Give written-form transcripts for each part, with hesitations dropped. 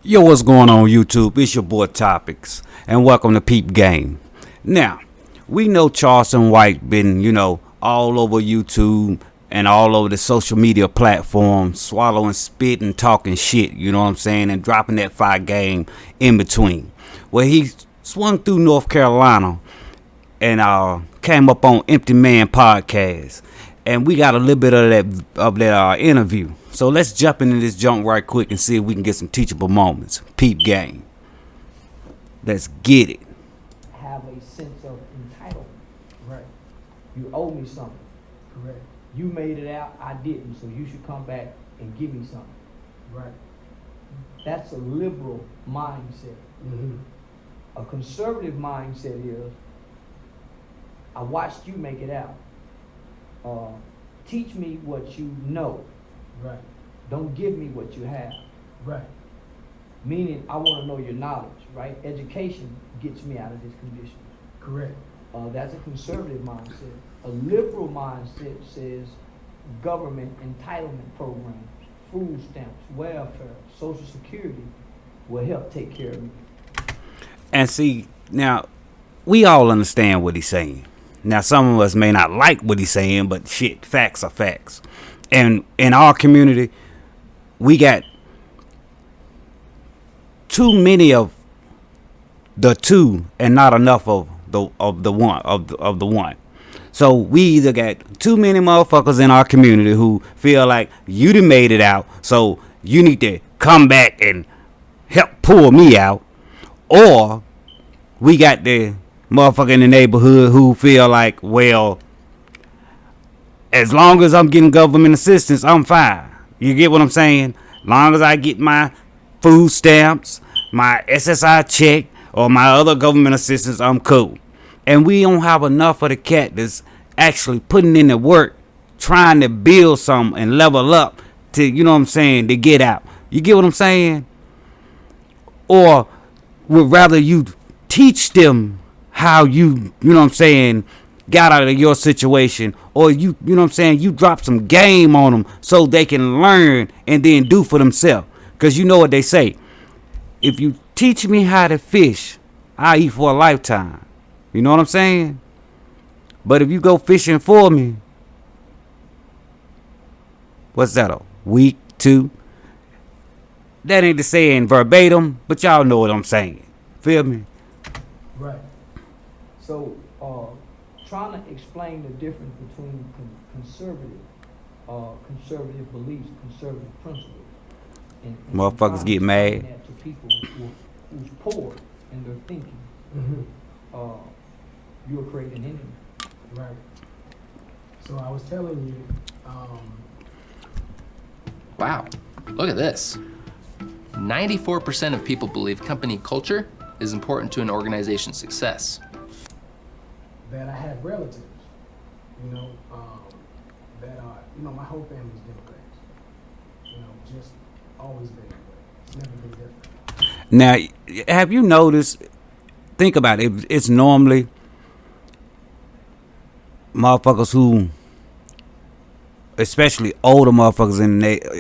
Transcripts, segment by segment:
Yo, what's going on YouTube? It's your boy Topics, and welcome to Peep Game. Now, we know Charleston White been, all over YouTube and all over the social media platforms, swallowing spit and talking shit, you know what I'm saying, and dropping that fire game in between. Well, he swung through North Carolina and came up on Empty Man podcast, and we got a little bit of that interview. So let's jump into this junk right quick and see if we can get some teachable moments. Peep game. Let's get it. Have a sense of entitlement. Right. You owe me something. Correct. You made it out, I didn't, so you should come back and give me something. Right. That's a liberal mindset. Mm-hmm. A conservative mindset is, I watched you make it out. Teach me what you know. Right. Don't give me what you have. Right. Meaning, I want to know your knowledge, right? Education gets me out of this condition. Correct. That's a conservative mindset. A liberal mindset says government entitlement programs, food stamps, welfare, social security will help take care of me. And see, now, we all understand what he's saying. Now, some of us may not like what he's saying, but shit, facts are facts. And in our community, we got too many of the two and not enough of the one. So we either got too many motherfuckers in our community who feel like you done made it out, so you need to come back and help pull me out, or we got the motherfucker in the neighborhood who feel like, well, as long as I'm getting government assistance, I'm fine. You get what I'm saying? Long as I get my food stamps, my SSI check, or my other government assistance, I'm cool. And we don't have enough of the cat that's actually putting in the work, trying to build something and level up to, to get out. You get what I'm saying? Or would rather you teach them how you got out of your situation, or you drop some game on them so they can learn and then do for themselves. Because you know what they say, if you teach me how to fish, I'll eat for a lifetime. You know what I'm saying? But if you go fishing for me, what's that, a week, two? That ain't the saying verbatim, but y'all know what I'm saying. Feel me? Right. So, trying to explain the difference between conservative beliefs, conservative principles. And motherfuckers get mad. That to people who's poor in their thinking. Mm-hmm. You'll create an enemy. Right. So I was telling you. Wow, look at this. 94% of people believe company culture is important to an organization's success. That I have relatives, that are, my whole family's Democrats. Just always been that way. It's never been different. Now, have you noticed, think about it, it's normally motherfuckers who, especially older motherfuckers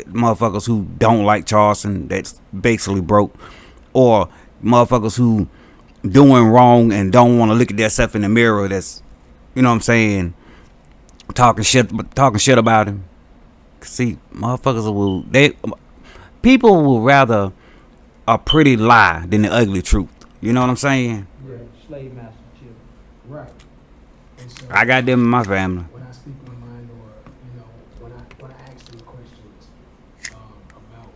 motherfuckers who don't like Charleston, that's basically broke, or motherfuckers who doing wrong and don't want to look at themselves in the mirror, that's, talking shit about him. See, people will rather a pretty lie than the ugly truth. You know what I'm saying? Yeah, slave master children. Right. And so, I got them in my family. When I speak my mind, or when I ask them questions about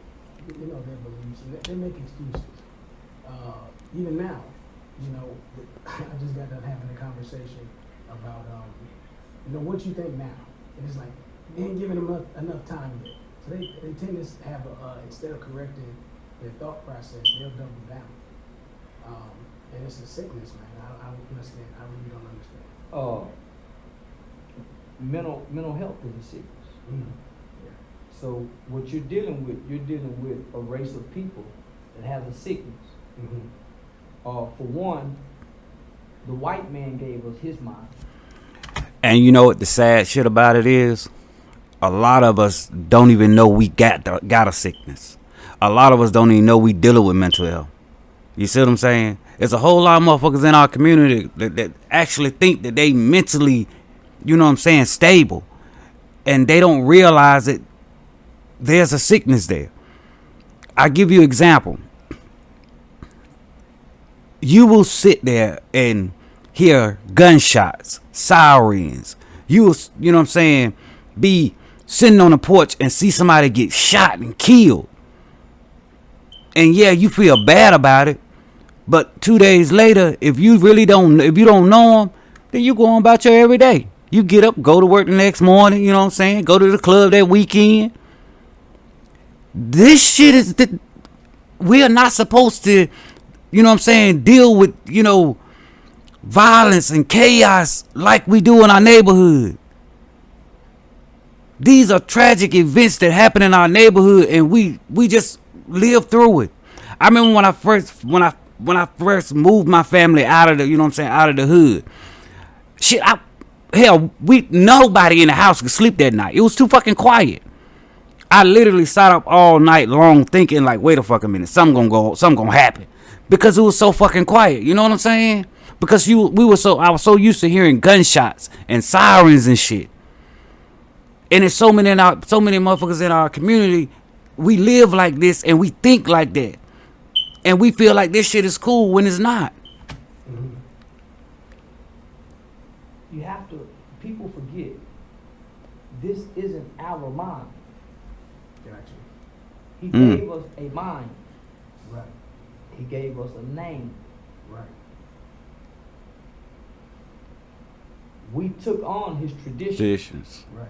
their beliefs, and they make excuses. Even now, I just got done having a conversation about what you think now, and it's like they ain't giving them enough time yet. So they tend to have instead of correcting their thought process, they'll double down. And it's a sickness, man. I don't understand. I really don't understand. Mental health is a sickness. Mm-hmm. Yeah. So what you're dealing with a race of people that has a sickness. Mm-hmm. For one, the white man gave us his mind. And you know what the sad shit about it is? A lot of us don't even know we got a sickness. a lot of us don't even know we dealing with mental health. You see what I'm saying? There's a whole lot of motherfuckers in our community that actually think that they mentally, you know what I'm saying, stable. And they don't realize that there's a sickness there. I give you an example. You will sit there and hear gunshots, sirens. You will, you know what I'm saying, be sitting on the porch and see somebody get shot and killed. And yeah, you feel bad about it. But 2 days later, if you don't know them, then you go on about your everyday. You get up, go to work the next morning, you know what I'm saying? Go to the club that weekend. This shit is we are not supposed to, you know what I'm saying, deal with, you know, violence and chaos like we do in our neighborhood. These are tragic events that happen in our neighborhood, and we just live through it. I remember when I first moved my family out of the, you know what I'm saying, out of the hood. Shit, nobody in the house could sleep that night. It was too fucking quiet. I literally sat up all night long thinking like, wait a fucking minute, something gonna happen, because it was so fucking quiet. You know what I'm saying? Because I was so used to hearing gunshots and sirens and shit. And there's so many motherfuckers in our community. We live like this and we think like that, and we feel like this shit is cool when it's not. You have to. People forget. This isn't our mind. Gotcha. He gave us a mind. Right. He gave us a name. Right. We took on his traditions. Right.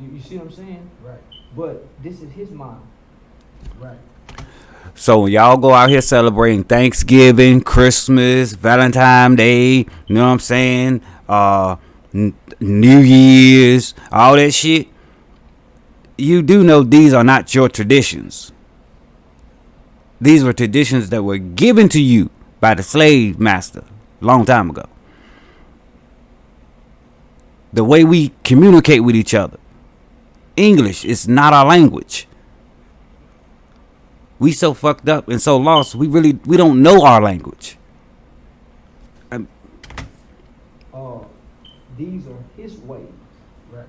You see what I'm saying? Right. But this is his mind. Right. So when y'all go out here celebrating Thanksgiving, Christmas, Valentine's Day, you know what I'm saying, New Year's, all that shit, you do know these are not your traditions. These were traditions that were given to you by the slave master a long time ago. The way we communicate with each other. English is not our language. We so fucked up and so lost, we don't know our language. These are his ways. Right.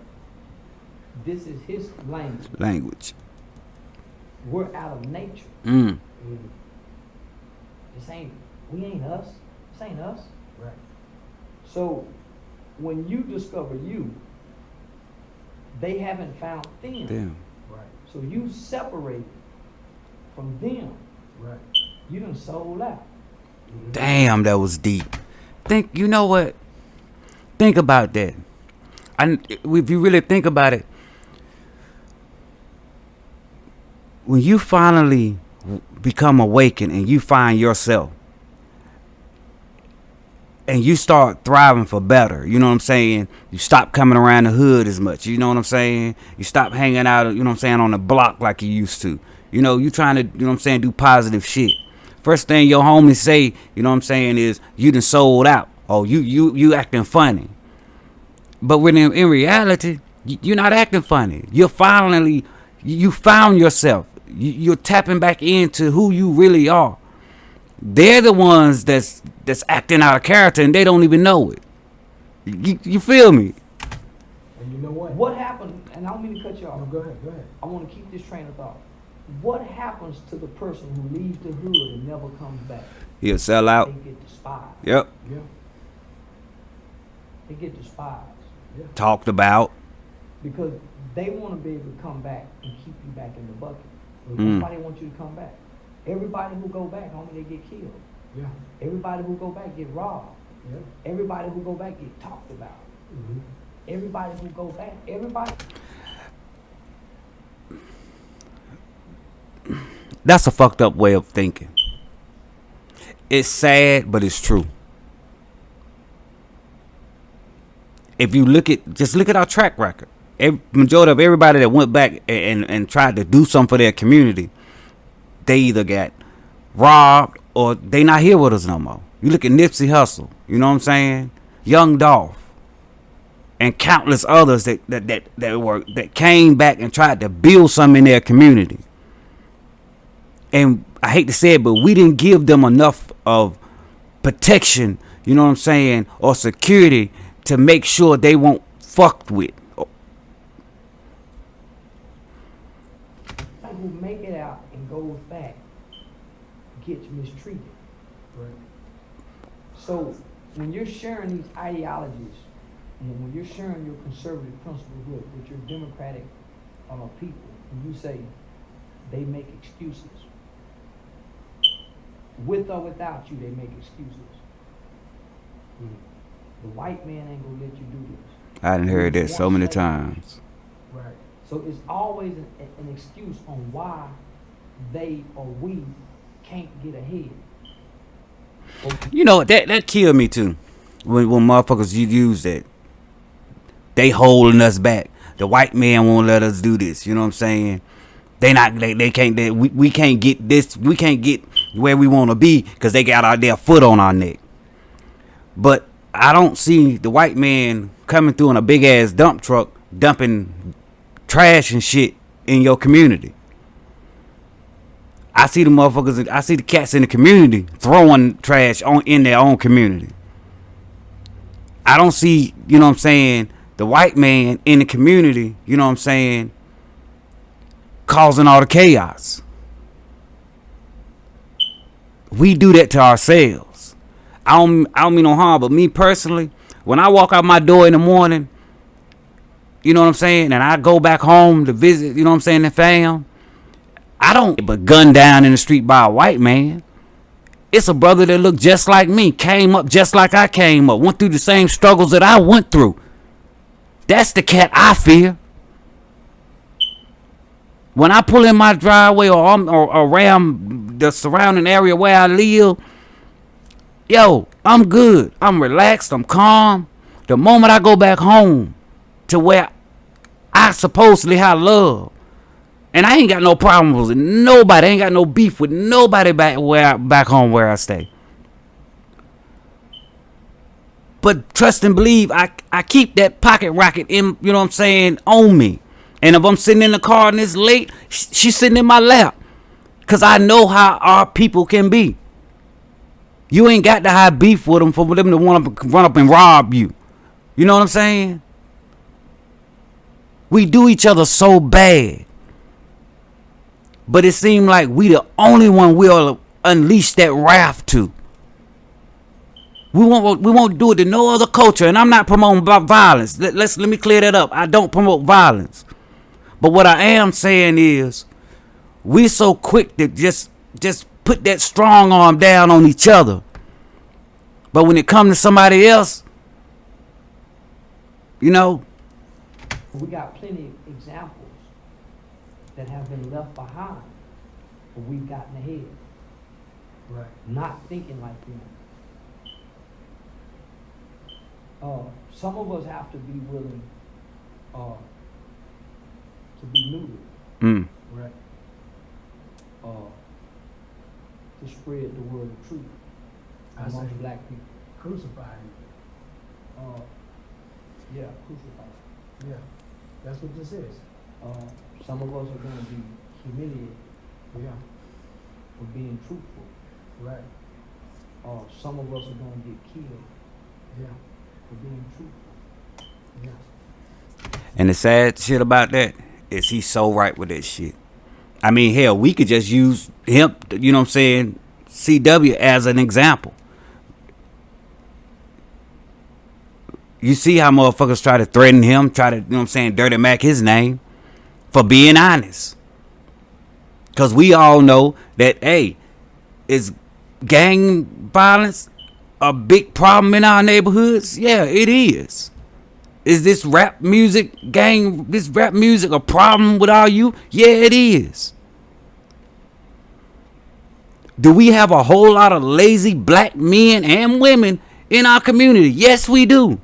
This is his Language. We're out of nature. Mm. We ain't us. This ain't us. Right. So when you discover you, they haven't found them. Damn. Right. So you separate from them. Right. You done sold out. Damn, that was deep. You know what? Think about that. If you really think about it, when you finally become awakened and you find yourself and you start thriving for better, you know what I'm saying? You stop coming around the hood as much, you know what I'm saying? You stop hanging out, you know what I'm saying, on the block like you used to. You know, you trying to, you know what I'm saying, do positive shit. First thing your homies say, you know what I'm saying, is you done sold out. Oh, you acting funny. But when in reality, you're not acting funny. You found yourself. You're tapping back into who you really are. They're the ones that's acting out of character and they don't even know it. You feel me? And you know what? What happened, and I don't mean to cut you off. No, go ahead. I want to keep this train of thought. What happens to the person who leaves the hood and never comes back? He'll sell out. They get despised. Yep. Yeah. They get despised. Yeah. Talked about. Because they want to be able to come back and keep you back in the bucket. Mm. Nobody wants you to come back. Everybody who go back, homie, they get killed. Yeah. Everybody who go back get robbed. Yeah. Everybody who go back get talked about. Mm-hmm. Everybody who go back, everybody. That's a fucked up way of thinking. It's sad, but it's true. If you look at our track record, majority of everybody that went back and tried to do something for their community, they either got robbed or they not here with us no more. You look at Nipsey Hussle, you know what I'm saying? Young Dolph, and countless others that came back and tried to build something in their community. And I hate to say it, but we didn't give them enough of protection, you know what I'm saying, or security to make sure they won't fucked with. Who make it out and goes back gets mistreated. Right. So when you're sharing these ideologies, and when you're sharing your conservative principles with your democratic people, and you say they make excuses, with or without you, they make excuses. The white man ain't gonna let you do this. I done heard that so many times. Right. So it's always an excuse on why they or we can't get ahead. You know, that killed me too. When motherfuckers use that. They holding us back. The white man won't let us do this. You know what I'm saying? They can't, we can't get this, we can't get where we want to be because they got their foot on our neck. But I don't see the white man coming through in a big ass dump truck dumping trash and shit in your community. I see the motherfuckers, I see the cats in the community throwing trash in their own community. I don't see, you know what I'm saying, the white man in the community, you know what I'm saying, causing all the chaos. We do that to ourselves. I don't mean no harm, but me personally, when I walk out my door in the morning, you know what I'm saying, and I go back home to visit, you know what I'm saying, the fam, I don't get but gunned down in the street by a white man. It's a brother that looked just like me, came up just like I came up, went through the same struggles that I went through. That's the cat I fear. When I pull in my driveway or around the surrounding area where I live, yo, I'm good. I'm relaxed. I'm calm. The moment I go back home to where I supposedly have love, and I ain't got no problems with nobody. I ain't got no beef with nobody back home where I stay. But trust and believe, I keep that pocket rocket in, you know what I'm saying, on me. And if I'm sitting in the car and it's late, she's sitting in my lap. Because I know how our people can be. You ain't got to have beef with them for them to want to run up and rob you. You know what I'm saying? We do each other so bad. But it seemed like we the only one will unleash that wrath to. We won't do it to no other culture. And I'm not promoting violence. Let me clear that up. I don't promote violence. But what I am saying is, we so quick to just put that strong arm down on each other. But when it comes to somebody else, you know. We got plenty of examples that have been left behind, but we've gotten ahead. Right. Not thinking like them. Some of us have to be willing to be neutered. Right. To spread the word of truth amongst black people. Crucified. Yeah, crucified. Yeah. That's what this is. Some of us are going to be humiliated Yeah. for being truthful. Right. Some of us are going to get killed Yeah. for being truthful. Yeah. And the sad shit about that is he's so right with that shit. I mean, hell, we could just use him, you know what I'm saying, CW as an example. You see how motherfuckers try to threaten him, try to, you know what I'm saying, dirty Mac his name for being honest. Because we all know that, hey, is gang violence a big problem in our neighborhoods? Yeah, it is. Is this rap music a problem with our youth? Yeah, it is. Do we have a whole lot of lazy black men and women in our community? Yes, we do.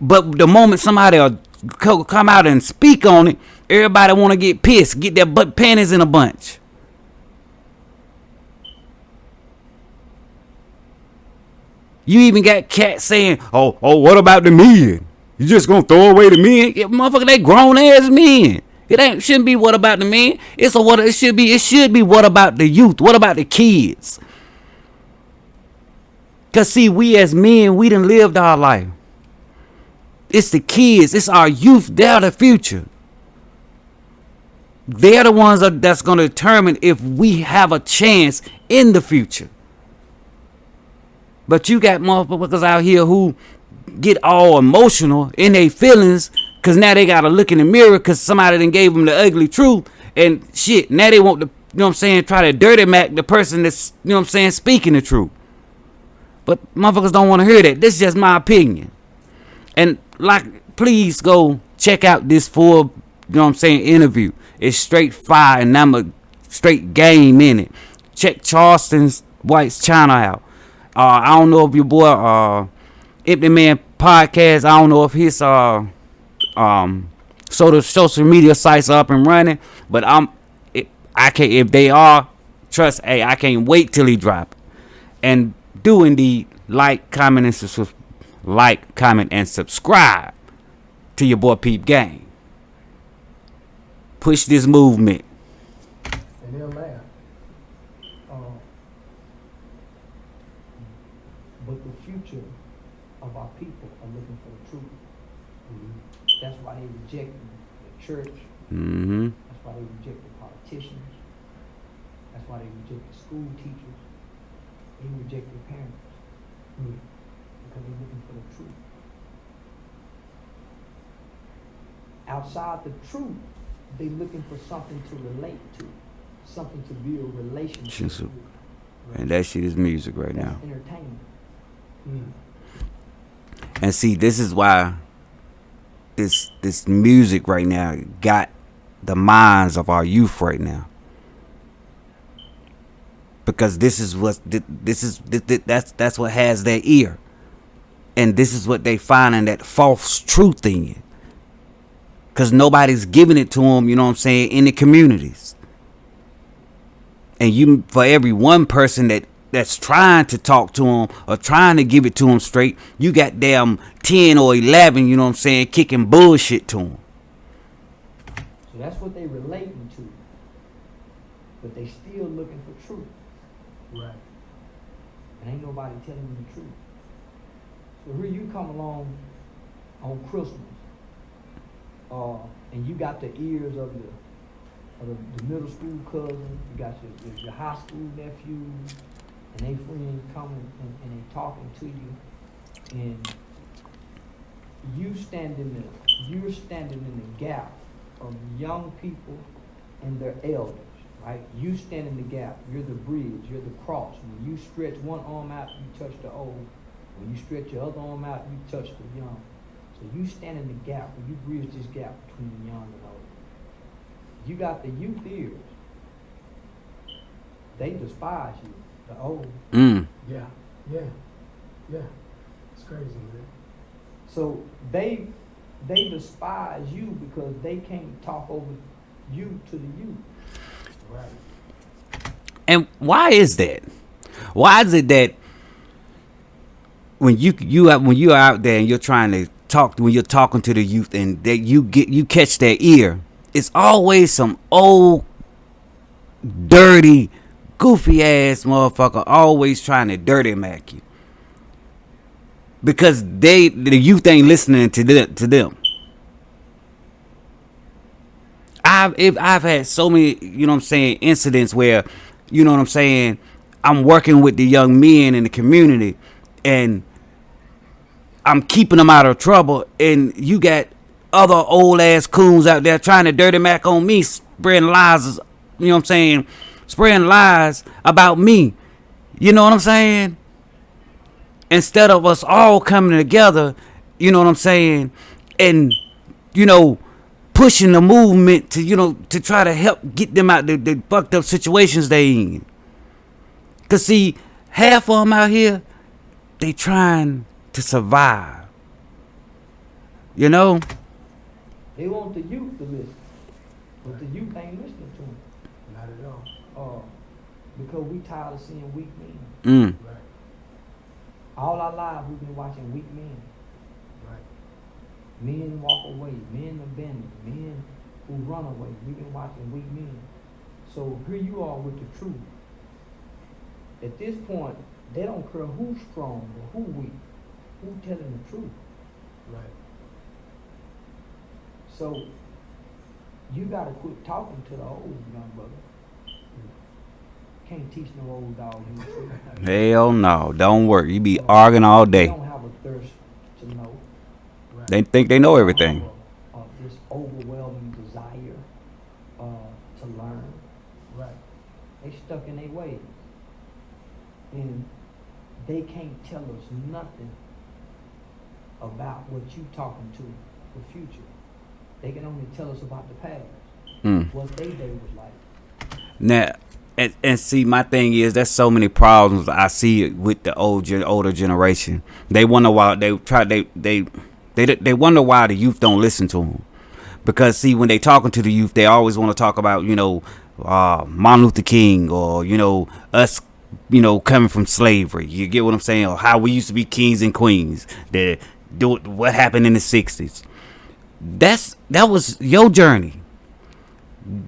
But the moment somebody will come out and speak on it, everybody want to get pissed, get their butt panties in a bunch. You even got cats saying, oh, what about the men? You just gonna throw away the men? Yeah, motherfucker, they grown ass men. Shouldn't be what about the men. It should be what about the youth? What about the kids? Cause see, we as men, we done lived our life. It's the kids, it's our youth, they're the future. They're the ones that's gonna determine if we have a chance in the future. But you got motherfuckers out here who get all emotional in their feelings because now they gotta look in the mirror because somebody done gave them the ugly truth and shit. Now they want to, you know what I'm saying, try to dirty mac the person that's, you know what I'm saying, speaking the truth. But motherfuckers don't want to hear that. This is just my opinion. And like, please go check out this full, you know what I'm saying, interview. It's straight fire and I'm a straight game in it. Check Charleston White's channel out. I don't know if your boy Empty Man Podcast, I don't know if his so the social media sites are up and running, but I can't, if they are, trust, hey, I can't wait till he drop. And do indeed like, comment, and subscribe to your boy Peep Gang. Push this movement. And they'll laugh. But the future of our people are looking for the truth. That's why they reject the church. Mm-hmm. That's why they reject the politicians. That's why they reject the school teachers. They reject their parents. Because they're looking for the truth. Outside the truth, they're looking for something to relate to, something to build relationships with. And that shit is music right That's now. entertainment. And see, this is why this music right now got the minds of our youth right now. Because this is what that's what has their ear. And this is what they finding that false truth in. Because nobody's giving it to them, you know what I'm saying, in the communities. And for every one person that's trying to talk to them or trying to give it to them straight, you got damn 10 or 11, you know what I'm saying, kicking bullshit to them. So that's what they relating to. But they still looking for truth. Right. And ain't nobody telling them the truth. So here you come along on Christmas, and you got the ears of the middle school cousin, you got your high school nephew, and they friends coming and they talking to you, and you're standing in the gap of young people and their elders, right? You stand in the gap. You're the bridge. You're the cross. When you stretch one arm out, you touch the old. When you stretch your other arm out, you touch the young. So you stand in the gap. When you bridge this gap between the young and old. You got the youth ears. They despise you, the old. Yeah. It's crazy, man. So they despise you because they can't talk over you to the youth. Right. And why is that? Why is it that when you are out there and you're trying to talk, when you're talking to the youth and that you catch their ear, it's always some old, dirty, goofy ass motherfucker always trying to dirty mac you. Because the youth ain't listening to them. I've had so many, you know what I'm saying, incidents where, you know what I'm saying, I'm working with the young men in the community and I'm keeping them out of trouble, and you got other old ass coons out there trying to dirty mac on me, spreading lies, you know what I'm saying, spreading lies about me. You know what I'm saying? Instead of us all coming together, you know what I'm saying, and, you know, pushing the movement to, you know, to try to help get them out the fucked up situations they in. Cause see, half of them out here, they trying to survive. You know? They want the youth to listen, but the youth ain't listening to them. Not at all. Because we tired of seeing weak men. Right. All our lives we've been watching weak men. Right. Men walk away, men abandon, men who run away. We've been watching weak men. So here you are with the truth. At this point, they don't care who's strong or who weak, who telling the truth. Right. So you gotta quit talking to the old young brother. Can't teach no old dog new truth. Hell no, don't work. You be arguing all They day. don't have a thirst to know. Right. They think they know everything. This overwhelming desire to learn. Right. They stuck in their ways. And they can't tell us nothing about what you talking to the future. They can only tell us about the past. What they day was like. Now, and see, my thing is, there's so many problems I see with the older generation. They wonder why they wonder why the youth don't listen to them. Because see, when they talking to the youth, they always want to talk about, Martin Luther King, or us, coming from slavery. You get what I'm saying? Or how we used to be kings and queens. What happened in the '60s? That was your journey.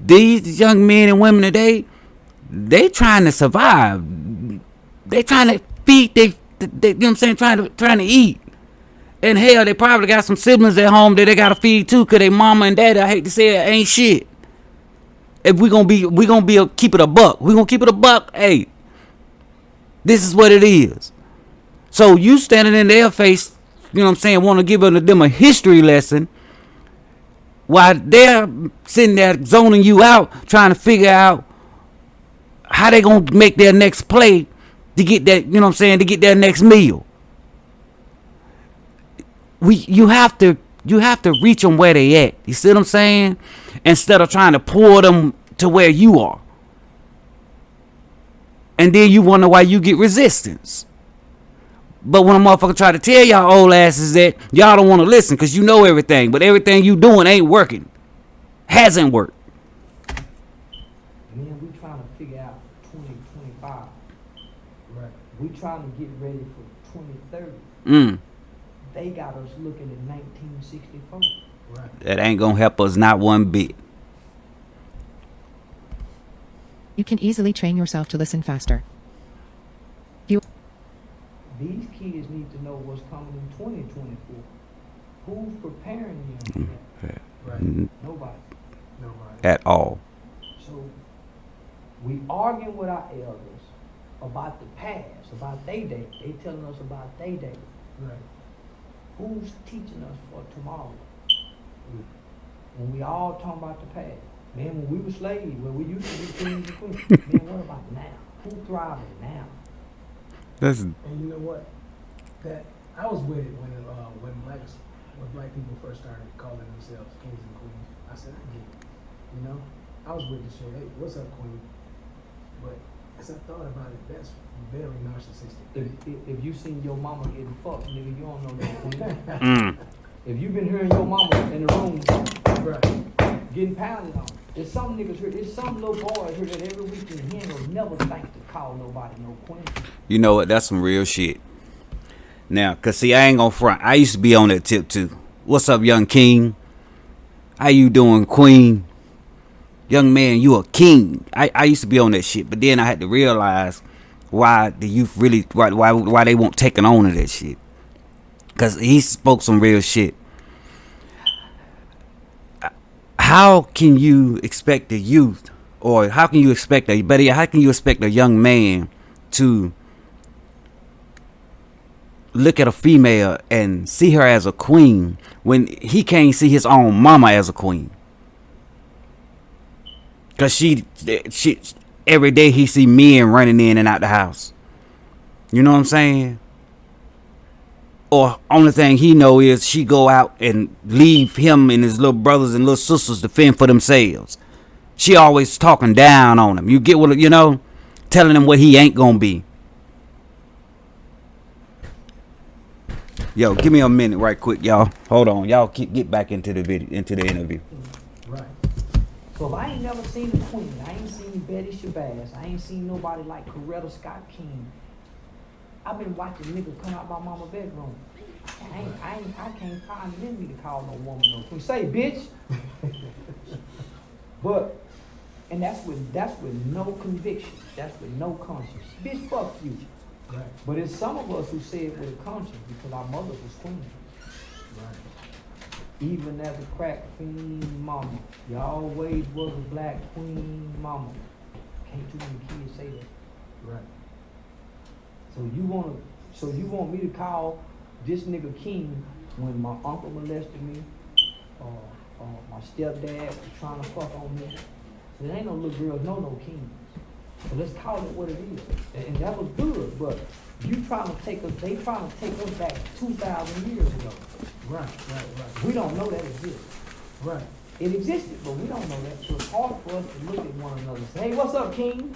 These young men and women today, they trying to survive. They trying to feed. They you know what I'm saying? Trying to eat. And hell, they probably got some siblings at home that they gotta feed too, cause they mama and daddy, I hate to say it, ain't shit. If we gonna keep it a buck. We gonna keep it a buck. Hey, this is what it is. So you standing in their face, you know what I'm saying, want to give them a history lesson, while they're sitting there zoning you out, trying to figure out how they gonna make their next play to get that, you know what I'm saying, to get their next meal. You have to reach them where they at. You see what I'm saying? Instead of trying to pull them to where you are. And then you wonder why you get resistance. But when a motherfucker try to tell y'all old asses that y'all don't want to listen because you know everything, but everything you doing ain't working. Hasn't worked. Man, we trying to figure out 2025. Right. We trying to get ready for 2030. They got us looking at 1964. Right. That ain't gonna help us not one bit. You can easily train yourself to listen faster. These kids need to know what's coming in 2024. Who's preparing them for that? Right. Nobody. Nobody. At all. So we arguing with our elders about the past, about their day. They telling us about their day. Right. Who's teaching us for tomorrow? When we all talking about the past. Man, when we were slaves, when we used to be kings and queens. Man, what about now? Who thriving now? And you know what? That I was with it when black people first started calling themselves kings and queens. I said, I get it. I was with the shit. Hey, what's up, queen? But as I thought about it, that's very narcissistic. If you seen your mama getting fucked, nigga, you don't know no queen. If you been hearing your mama in the room, Right. getting pounded on, there's some niggas here, there's some little boys here that every weekend he ain't gonna never think to call nobody no queen. You know what? That's some real shit. Now, cause see, I ain't gonna front. I used to be on that tip too. What's up, young king? How you doing, queen? Young man, you a king. I used to be on that shit, but then I had to realize why the youth really, why they won't taking on to that shit. Cause he spoke some real shit. How can you expect the youth, or how can you expect a young man to look at a female and see her as a queen when he can't see his own mama as a queen? Cause she every day he see men running in and out the house. You know what I'm saying? Or only thing he know is she go out and leave him and his little brothers and little sisters to fend for themselves. She always talking down on him. You get what, telling him what he ain't gonna be. Yo, give me a minute right quick, y'all. Hold on. Y'all get back into the interview. Right. So if I ain't never seen a queen, I ain't seen Betty Shabazz, I ain't seen nobody like Coretta Scott King. I've been watching niggas come out my mama's bedroom. I can't find an enemy to call no woman no queen. Say, bitch. But, and that's with no conviction. That's with no conscience. Bitch, fuck you. Right. But it's some of us who say it with a conscience because our mothers was queens. Right. Even as a crack fiend mama, you always was a black queen mama. Can't too many kids say that. Right. So you want me to call this nigga king when my uncle molested me, my stepdad was trying to fuck on me. There ain't no little girls, no kings. So let's call it what it is. And that was good, but they trying to take us back 2,000 years ago. Right. We don't know that exists. Right. It existed, but we don't know that. So it's hard for us to look at one another and say, hey, what's up, king?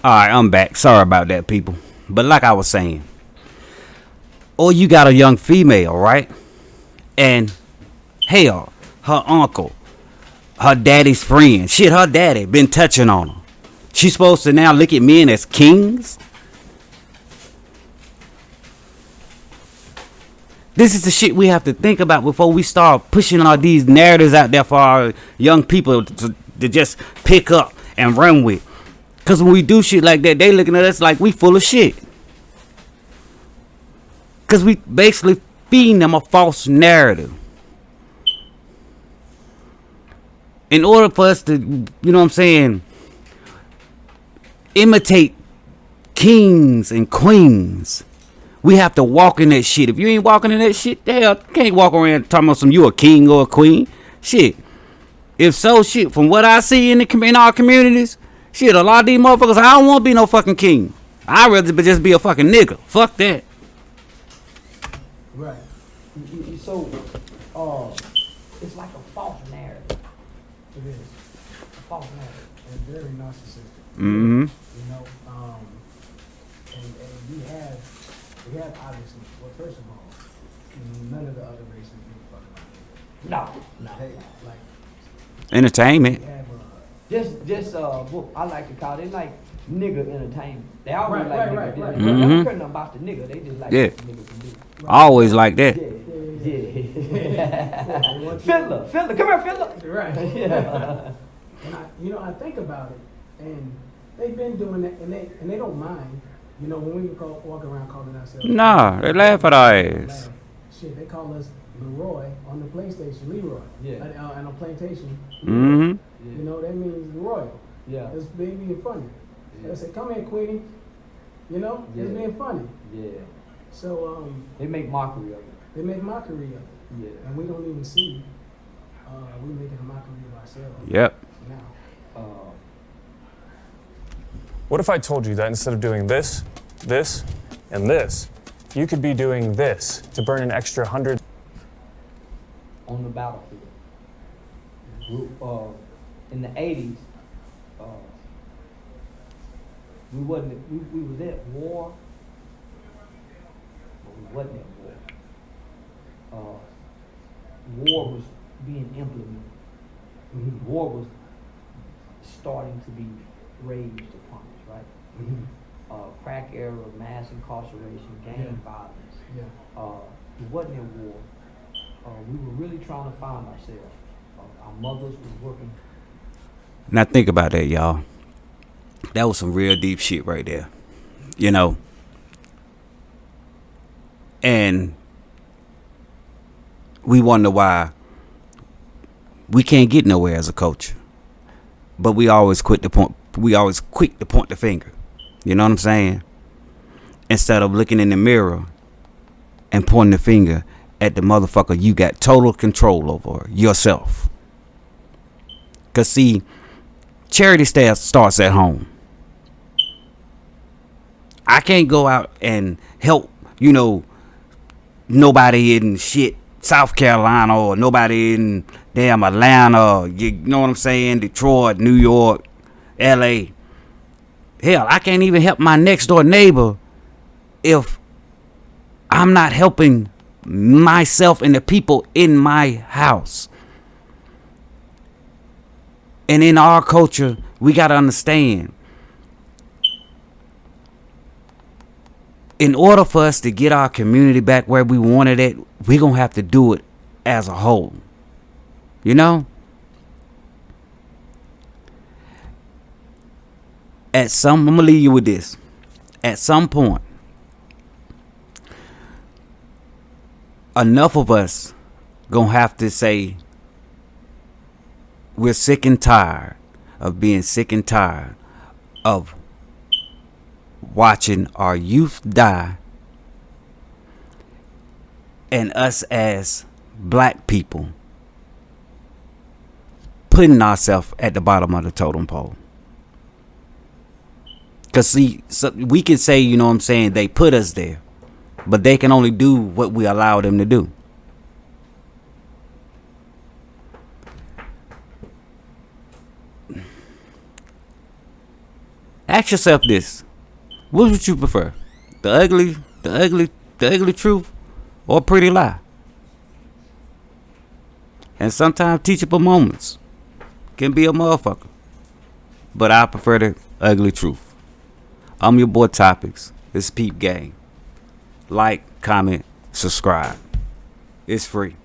All right, I'm back. Sorry about that, people. But like I was saying, or you got a young female, right? And hell, her uncle, her daddy's friend, shit, her daddy been touching on her. She's supposed to now look at men as kings? This is the shit we have to think about before we start pushing all these narratives out there for our young people to just pick up and run with. Because when we do shit like that, they looking at us like we full of shit. Because we basically feeding them a false narrative. In order for us to, you know what I'm saying, imitate kings and queens, we have to walk in that shit. If you ain't walking in that shit, the hell, you can't walk around talking about some you a king or a queen. Shit. If so, shit, from what I see in our communities, shit, a lot of these motherfuckers, I don't want to be no fucking king. I'd rather just be a fucking nigga. Fuck that. Right. So, it's like a false narrative. It is. A false narrative. And very narcissistic. Mm-hmm. You know, and we have obviously, well, first of all, none of the other races give a fuck about it. No. They, like, Entertainment. we have, What I like to call it like nigga entertainment. They always Right, like right, nigga. right, They right. don't Mhm. care nothing about the nigga. They just like Yeah. what the nigga can do. Always like that. Yeah. Fiddler, come here, Fiddler. right. Yeah. And I think about it, and they've been doing that, and they don't mind. You know, when we walk around calling ourselves. Nah, they laugh at our ass. Shit, they call us Leroy on the PlayStation, Leroy. Yeah. And on Plantation. Mm-hmm. You know, that means royal. Yeah. It's being funny. Yeah. They say, come here, Queenie. You know, Yeah. it's being funny. Yeah. So They make mockery of it. they make mockery of it, Yeah. and we don't even see we making a mockery of ourselves. Yep. Now, What if I told you that instead of doing this, this, and this, you could be doing this to burn an extra 100? On the battlefield. In the 80s, we was at war, but we wasn't at war. War was being implemented. War was starting to be raged upon us, right? Crack era, mass incarceration, gang violence. yeah. We wasn't at war. We were really trying to find ourselves. Our mothers was working. Now think about that, y'all. That was some real deep shit right there. You know. And we wonder why we can't get nowhere as a culture. But we always quick to point the finger. You know what I'm saying? Instead of looking in the mirror and pointing the finger at the motherfucker you got total control over, yourself. Cause see, charity starts at home. I can't go out and help, nobody in shit South Carolina or nobody in damn Atlanta, you know what I'm saying, Detroit, New York, LA. Hell, I can't even help my next door neighbor if I'm not helping myself and the people in my house. And in our culture, we got to understand, in order for us to get our community back where we wanted it, we're going to have to do it as a whole. You know? I'm gonna leave you with this. At some point, enough of us gonna have to say we're sick and tired of being sick and tired of watching our youth die, and us as black people putting ourselves at the bottom of the totem pole. Because see, so we can say, you know what I'm saying, they put us there, but they can only do what we allow them to do. Ask yourself this: what would you prefer, the ugly truth, or a pretty lie? And sometimes teachable moments can be a motherfucker, but I prefer the ugly truth. I'm your boy Topics. It's Peep Gang. Like, comment, subscribe. It's free.